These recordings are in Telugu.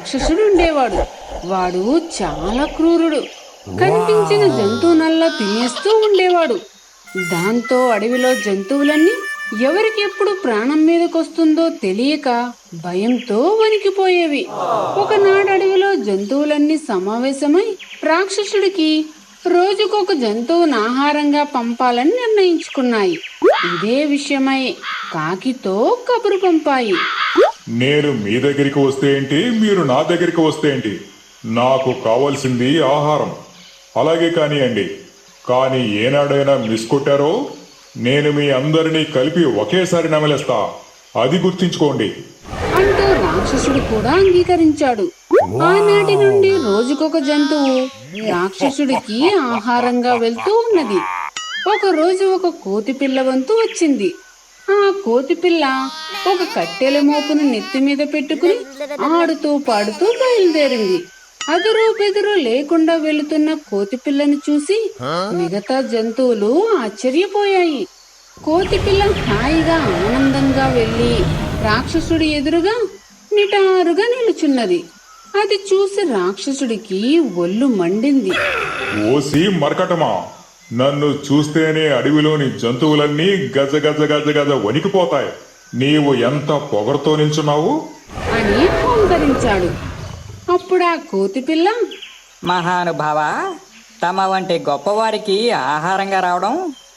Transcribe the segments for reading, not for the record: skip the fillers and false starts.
రాక్షసుడు ఉండేవాడు. వాడు చాలా క్రూరుడు. కనిపించిన జంతువునల్లా తినేస్తూ ఉండేవాడు. దాంతో అడవిలో జంతువులన్నీ ఎవరికి ఎప్పుడు ప్రాణం మీదకొస్తుందో తెలియక భయంతో వణికిపోయేవి. ఒకనాడు అడవిలో జంతువులన్నీ సమావేశమై రాక్షసుడికి రోజుకొక జంతువును ఆహారంగా పంపాలని నిర్ణయించుకున్నాయి. ఇదే విషయమై కాకితో కబురు పంపాయి. నేను మీ దగ్గరికి వస్తే ఏంటి, మీరు నా దగ్గరికి వస్తే ఏంటి? నాకు కావాల్సింది ఆహారం. అలాగే కానివ్వండి. కానీ ఏనాడైనా మిస్ కొట్టారో నేను మీ అందరినీ కలిపి ఒకేసారి నమిలేస్తా, అది గుర్తించుకోండి అంటూ రాక్షసుడు కూడా అంగీకరించాడు. ఆనాటి నుండి రోజుకొక జంతువు రాక్షసుడికి ఆహారంగా వెళ్తూ ఉన్నది. ఒక రోజు ఒక కోతి పిల్ల వంతు వచ్చింది. ఆ కోతి పిల్ల ఒక కట్టెల మోపును నెత్తి మీద పెట్టుకుని ఆడుతూ పాడుతూ బయలుదేరింది. అదురు బెదురు లేకుండా వెళుతున్న కోతి పిల్లని చూసి మిగతా జంతువులు ఆశ్చర్యపోయాయి. కోతి పిల్ల హాయిగా ఆనందంగా వెళ్లి రాక్షసుడి ఎదురుగా నిటారుగా నిలుచున్నది. అది చూసి రాక్షసుడికి ఒళ్ళు మండింది. ఓసి మరకటమా, నన్ను చూస్తేనే అడవిలోని జంతువులన్నీ గజ గజ గజ గజ వణికిపోతాయి. నీవు ఎంత పొగరుతో నిల్చున్నావు అని హోంకరించాడు. అప్పుడు ఆ కోతి పిల్ల, మహానుభావ, తమ వంటి గొప్పవారికి ఆహారంగా రావడం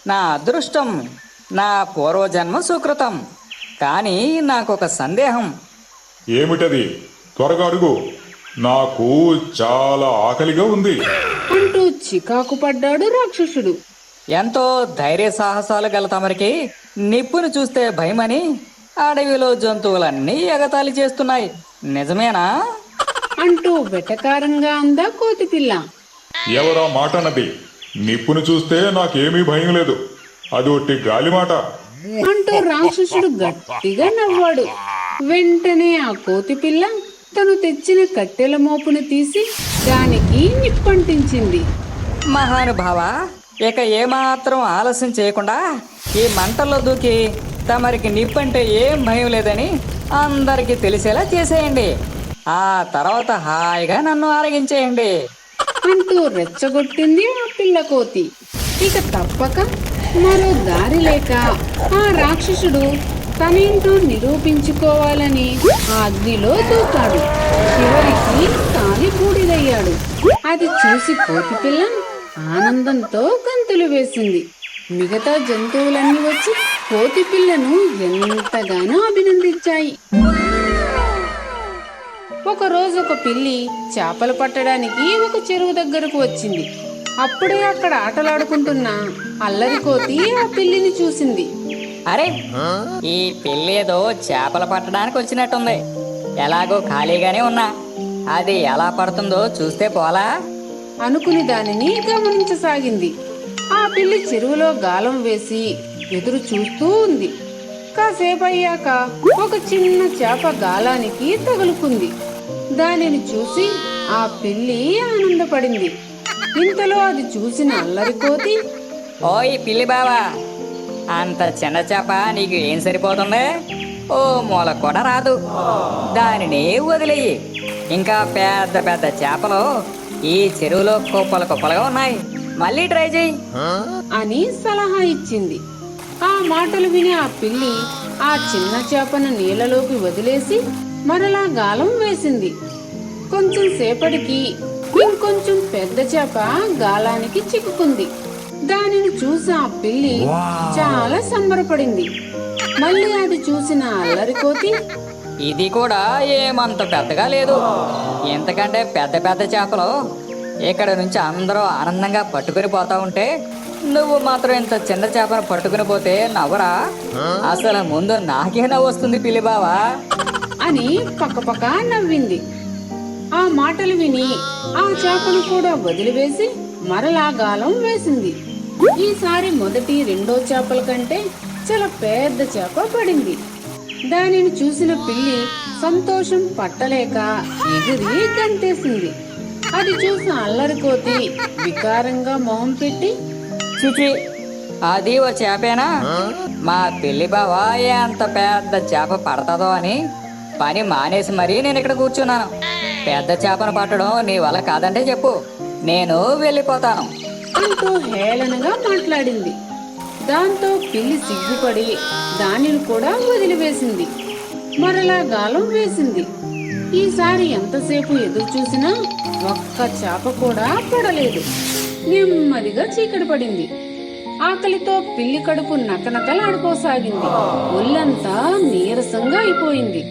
నా అదృష్టం, నా పూర్వజన్మ సుకృతం. కానీ నాకొక సందేహం. ఏమిటది? త్వరగా అడుగు, నాకు చాలా ఆకలిగా ఉంది అంటూ చికాకు పడ్డాడు రాక్షసుడు. ఎంతో ధైర్య సాహసాలు గల తమరికి నిప్పును చూస్తే భయమని అడవిలో జంతువులన్నీ ఎగతాళి చేస్తున్నాయి, నిజమేనా? అంటూ వెటకారంగా అందా కోతి పిల్ల. ఎవరా మాట అన్నది? నిప్పును చూస్తే నాకేమీ భయం లేదు, అది ఒట్టి గాలి మాట అంటూ రాక్షసుడు గట్టిగా నవ్వాడు. వెంటనే ఆ కోతి పిల్ల తను తెచ్చిన కట్టెల మోపును తీసి దానికి నిప్పంటించింది. మహానుభావ, ఇక ఏమాత్రం ఆలస్యం చేయకుండా ఈ మంటల్లో దూకి తమరికి నిప్పంటే ఏం భయం లేదని అందరికీ తెలిసేలా చేసేయండి. ఆ తర్వాత హాయిగా నన్ను ఆరగించేయండి అంటూ రెచ్చగొట్టింది ఆ పిల్ల కోతి. ఇక తప్పక మరో దారి లేక ఆ రాక్షసుడు తనేంటో నిరూపించుకోవాలని ఆ అగ్నిలో దూకాడు. చివరికి తాలి బూడిదయ్యాడు. అది చూసి కోతి పిల్ల ఆనందంతో గంతులు వేసింది. మిగతా జంతువులన్నీ వచ్చి కోతి పిల్లను ఎంతగానో అభినందించాయి. ఒకరోజు ఒక పిల్లి చేపలు పట్టడానికి ఒక చెరువు దగ్గరకు వచ్చింది. అప్పుడే అక్కడ ఆటలాడుకుంటున్న అల్లరి కోతి ఆ పిల్లిని చూసింది. అరే, ఈ పిల్లేదో చేపలు పట్టడానికి వచ్చినట్టుంది. ఎలాగో ఖాళీగానే ఉన్నా, అది ఎలా పడుతుందో చూస్తే పోలా అనుకుని దానిని గమనించసాగింది. ఆ పిల్లి చెరువులో గాలం వేసి ఎదురు చూస్తూ ఉంది. కాసేపు అయ్యాక ఒక చిన్న చేప గాలానికి తగులుకుంది. దానిని చూసి ఆ పిల్లి ఆనందపడింది. ఇంతలో అది చూసిన అల్లరి కోతి, ఓయ్ పిల్లి బావా, అంత చిన్న చేప నీకు ఏం సరిపోతుంది? ఓ మూల కూడా రాదు, దానిని వదిలేయి. ఇంకా పెద్ద పెద్ద చేపలు ఈ చెరువులో కుప్పలు కుప్పలుగా ఉన్నాయి, మళ్ళీ ట్రై చేయి అని సలహా ఇచ్చింది. ఆ మాటలు విని ఆ పిల్లి ఆ చిన్న చేపను నీళ్ళలోకి వదిలేసి మరలా గాలం వేసింది. కొంచెం సేపటికి ఇంకొంచెం పెద్ద చేప గాలానికి చిక్కుకుంది. దానిని చూసి ఆ పిల్లి చాలా సంబరపడింది. మళ్ళీ అది చూసిన అల్లరి కోతి, ఇది కూడా ఏమంత పెద్దగా లేదు, ఎంతకంటే పెద్ద పెద్ద చేపలు ఇక్కడ నుంచి అందరూ ఆనందంగా పట్టుకుని పోతా ఉంటే నువ్వు మాత్రం ఇంత చిన్న చేపను పట్టుకుని పోతే నవ్వరా? అసలు ముందు నాకే నవ్వు వస్తుంది పిల్లి బావా అని పక్కపక్క నవ్వింది. ఆ మాటలు విని ఆ చేపను కూడా వదిలివేసి మరలా గాలం వేసింది. ఈసారి మొదటి రెండో చేపల కంటే చాలా పెద్ద చేప పడింది. దానిని చూసిన పిల్లి సంతోషం పట్టలేక ఎగిరి గంతేసింది. అది చూసిన అల్లరి కోతి వికారంగా మొహం పెట్టి, చిచి, అది ఓ చేపేనా? మా పిల్లి బావా ఎంత పెద్ద చేప పడతాదో అని పని మానేసి మరీ నేను ఇక్కడ కూర్చున్నాను. పెద్ద చేపను పట్టడం నీ వల్ల కాదంటే చెప్పు, నేను వెళ్ళిపోతాను. అంటూ హేళనగా మాట్లాడింది. దాంతో పిల్లి సిగ్గుపడి దానిని కూడా వదిలివేసింది. మరలా గాలం వేసింది. ఈసారి ఎంతసేపు ఎదురు చూసినా ఒక్క చేప కూడా పడలేదు. నెమ్మదిగా చీకటి పడింది. ఆకలితో పిల్లి కడుపు నకనకలాడిపోసాగింది. ఒళ్ళంతా నీరసంగా అయిపోయింది.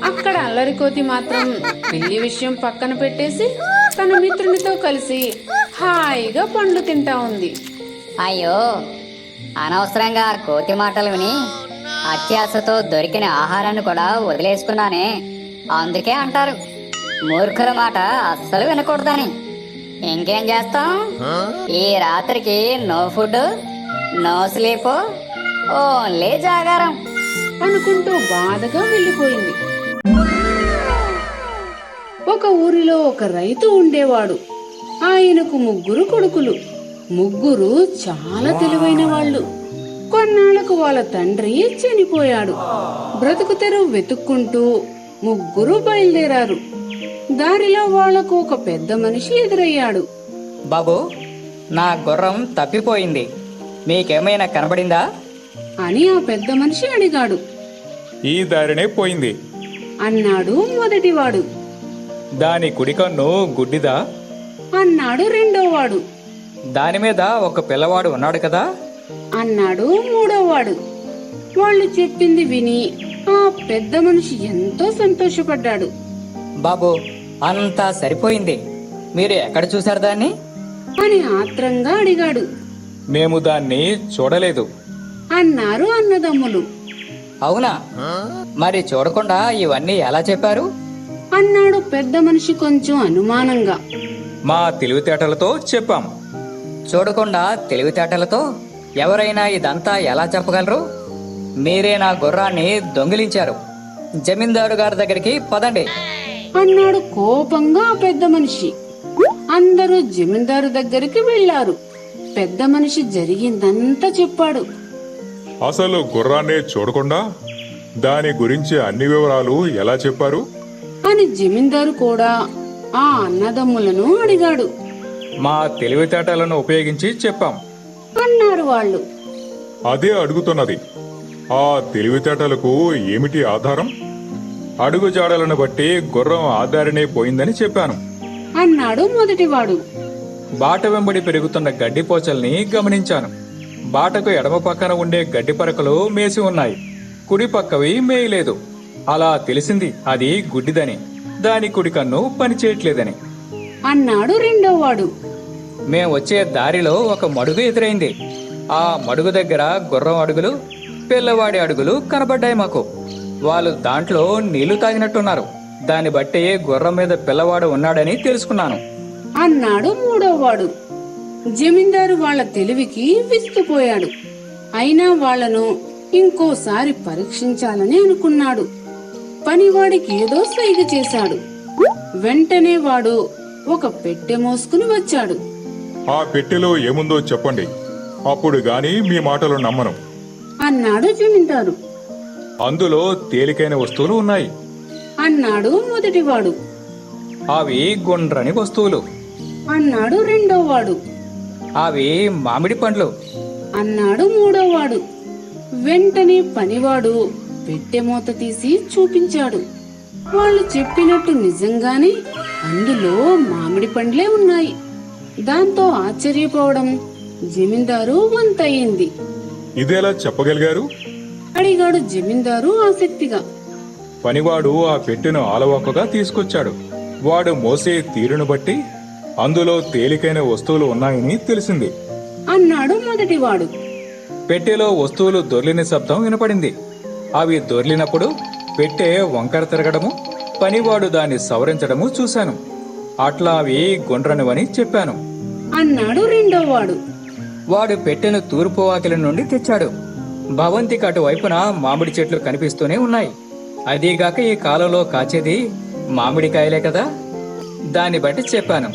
అక్కడ అల్లరికోతి మాత్రం పిల్లి విషయం పక్కన పెట్టేసి తన మిత్రునితో కలిసి హాయిగా పండ్లు తింటా ఉంది. అయ్యో, అనవసరంగా ఆ కోతి మాటలు విని అత్యాశతో దొరికిన ఆహారాన్ని కూడా వదిలేసుకున్నానే. అందుకే అంటారు మూర్ఖుల మాట అస్సలు వినకూడదని. ఇంకేం చేస్తాం, ఈ రాత్రికి no food, no sleep, only జాగారం అనుకుంటూ బాధగా వెళ్ళిపోయింది. ఒక ఊరిలో ఒక రైతు ఉండేవాడు. ఆయనకు 3 కొడుకులు. 3 చాలా తెలివైన వాళ్ళు. కొన్నాళ్లకు వాళ్ళ తండ్రి చనిపోయాడు. బ్రతుకు తెరువు వెతుక్కుంటూ 3 బయలుదేరారు. దారిలో వాళ్లకు ఒక పెద్ద మనిషి ఎదురయ్యాడు. బాబు, నా గుర్రం తప్పిపోయింది, మీకేమైనా కనబడిందా? అని ఆ పెద్ద మనిషి అడిగాడు. ఈ దారినే పోయింది అన్నాడు మొదటివాడు. దాని కుడి కన్ను గుడ్డిదా? అన్నాడు రెండోవాడు. దాని మీద ఒక పిల్లవాడు ఉన్నాడు కదా? అన్నాడు మూడోవాడు. వాళ్ళు చెప్పింది విని ఆ పెద్ద మనిషి ఎంతో సంతోషపడ్డాడు. బాబు, అంతా సరిపోయింది, మీరు ఎక్కడ చూశారు దాన్ని? అని ఆత్రంగా అడిగాడు. మేము దాన్ని చూడలేదు. అన్నారు అన్నదమ్ములు. అవునా? మరి చూడకుండా ఇవన్నీ ఎలా చెప్పారు? అన్నాడు పెద్ద మనిషి కొంచెం అనుమానంగా. మా తెలివితేటలతో చెప్పాం. చూడకుండా తెలివితేటలతో ఎవరైనా ఇదంతా ఎలా చెప్పగలరు? మీరే నా గుర్రాన్ని దొంగిలించారు. జమీందారు గారి దగ్గరికి పదండి. అన్నాడు కోపంగా ఆ పెద్ద మనిషి. అందరూ జమీందారు దగ్గరికి వెళ్లారు. పెద్ద మనిషి జరిగిందంతా చెప్పాడు. అసలు గుర్రాన్ని చూడకుండా దాని గురించి అన్ని వివరాలు ఎలా చెప్పారు? అని జమీందారు కూడా ఆ అన్నదమ్ములను అడిగాడు. మా తెలివితేటలను ఉపయోగించి చెప్పాం. అన్నారు వాళ్ళు. అదే అడుగుతున్నది. ఆ తెలివితేటలకు ఏమిటి ఆధారం? అడుగు జాడలను బట్టి గుర్రం ఆధారనే పోయిందని చెప్పాను. అన్నాడు మొదటివాడు. బాట వెంబడి పెరుగుతున్న గడ్డి పోచల్ని గమనించాను. బాటకు ఎడమ పక్కన ఉండే గడ్డి పరకలు మేసి ఉన్నాయి, కుడి పక్కవి మేయలేదు. అలా తెలిసింది అది గుడ్డిదని, దాని కుడి కన్ను పనిచేయట్లేదని. అన్నాడు రెండోవాడు. మేం వచ్చే దారిలో ఒక మడుగు ఎదురైంది. ఆ మడుగు దగ్గర గుర్రం అడుగులు, పిల్లవాడి అడుగులు కనబడ్డాయి మాకు. వాళ్ళు దాంట్లో నీళ్లు తాగినట్టున్నారు. దాన్ని బట్టి గుర్రం మీద పిల్లవాడు ఉన్నాడని తెలుసుకున్నాను. అన్నాడు మూడోవాడు. జమీందారు వాళ్ళ తెలివికి విస్తుపోయాడు. అయినా వాళ్లను ఇంకోసారి పరీక్షించాలని అనుకున్నాడు. పనివాడికి ఏదో సైగ చేశాడు. వెంటనే వాడు ఒక పెట్టె మోసుకుని వచ్చాడు. ఆ పెట్టెలో ఏముందో చెప్పండి, అప్పుడు గాని మీ మాటలు నమ్మను. అన్నాడు జమీందారు. అందులో తేలికైన వస్తువులు ఉన్నాయి. అన్నాడు మొదటివాడు. అవి గుండ్రని వస్తువులు. అన్నాడు రెండోవాడు. అవి మామిడి పండ్లు. అన్నాడు మూడోవాడు. వెంటనే పనివాడు పెట్టె మూత తీసి చూపించాడు. వాళ్ళు చెప్పినట్టు నిజంగానే అందులో మామిడి పండ్లే ఉన్నాయి. దాంతో ఆశ్చర్యపోవడం జమీందారు వంతయింది. ఇదేలా చెప్పగలిగారు? అడిగాడు జమీందారు ఆసక్తిగా. పనివాడు ఆ పెట్టెను ఆలవోకగా తీసుకొచ్చాడు. వాడు మోసే తీరును బట్టి అందులో తేలికైన వస్తువులు ఉన్నాయని తెలిసింది. అన్నాడు మొదటివాడు. పెట్టెలో వస్తువులు దొర్లిన శబ్దం వినపడింది. అవి దొర్లినప్పుడు పెట్టె వంకర తిరగడము, పనివాడు దాన్ని సవరించడము చూశాను. అట్లా అవి గుండ్రనివని చెప్పాను. అన్నాడు రెండోవాడు. వాడు పెట్టెను తూర్పు వాకిలి నుండి తెచ్చాడు. భవంతికి అటువైపున మామిడి చెట్లు కనిపిస్తూనే ఉన్నాయి. అదీగాక ఈ కాలంలో కాచేది మామిడికాయలే కదా, దాన్ని బట్టి చెప్పాను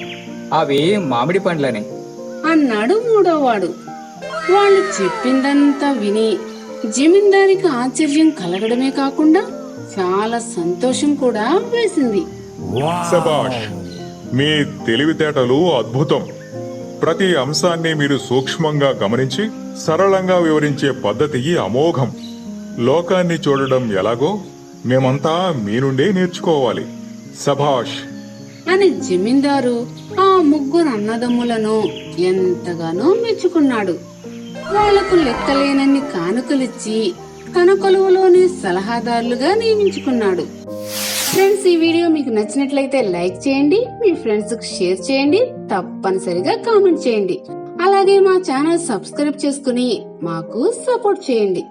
అవి మామిడి పండ్లని. అన్నాడు మూడోవాడు. వాళ్ళు చెప్పిందంతా విని జమీందారికి ఆశ్చర్యం కలగడమే కాకుండా చాలా సంతోషం కూడా వేసింది. శభాష్, మీ తెలివితేటలు అద్భుతం. ప్రతి అంశాన్ని మీరు సూక్ష్మంగా గమనించి సరళంగా వివరించే పద్ధతి అమోఘం. లోకాన్ని చూడడం ఎలాగో మేమంతా మీ నుండే నేర్చుకోవాలి. శభాష్. అని జమీందారు ఆ ముగ్గురు అన్నదమ్ములను ఎంతగానో మెచ్చుకున్నాడు. వాళ్లకు లెక్కలేనన్ని కానుకలిచ్చి తన కొలువులోని సలహాదారులుగా నియమించుకున్నాడు. ఫ్రెండ్స్, ఈ వీడియో మీకు నచ్చినట్లయితే లైక్ చేయండి, మీ ఫ్రెండ్స్ కు షేర్ చేయండి, తప్పనిసరిగా కామెంట్ చేయండి. అలాగే మా ఛానల్ సబ్స్క్రైబ్ చేసుకుని మాకు సపోర్ట్ చేయండి.